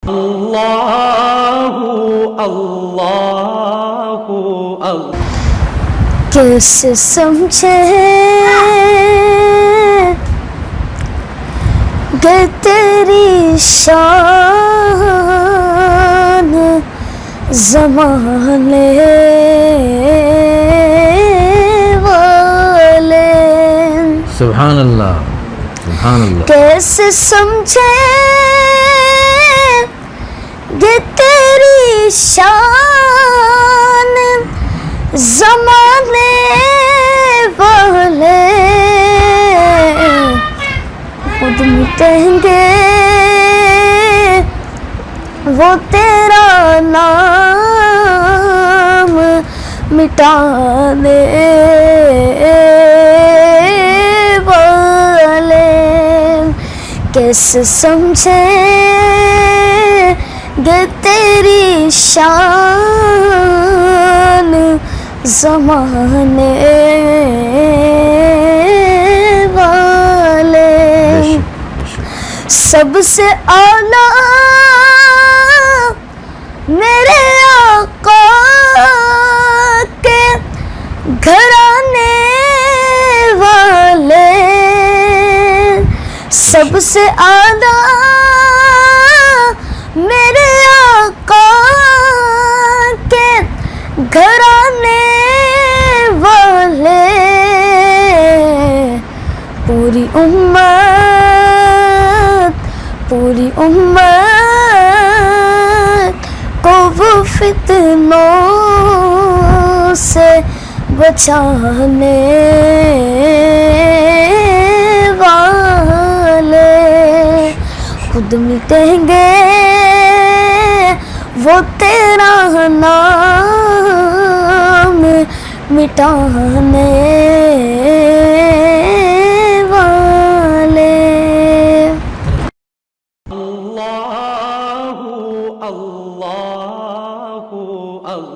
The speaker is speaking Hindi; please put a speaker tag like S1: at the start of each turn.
S1: अल्लाहु अल्लाहु अल्लाह।
S2: कैसे समझे गे तेरी शान ज़माने वाले।
S3: सुभान अल्लाह, सुभान अल्लाह।
S2: कैसे समझे गे तेरी शान ज़माने वाले। खुद मिटेंगे वो तेरा नाम मिटाने वाले। कैसे समझे गे तेरी शान ज़माने वाले। सबसे आला मेरे आका के घराने वाले। सबसे आला मेरे आका के घराने वाले। पूरी उम्मत को वो फितनों से बचाने वाले। खुद मिटेंगे वो तेरा नाम मिटाने वाले।
S1: अल्लाह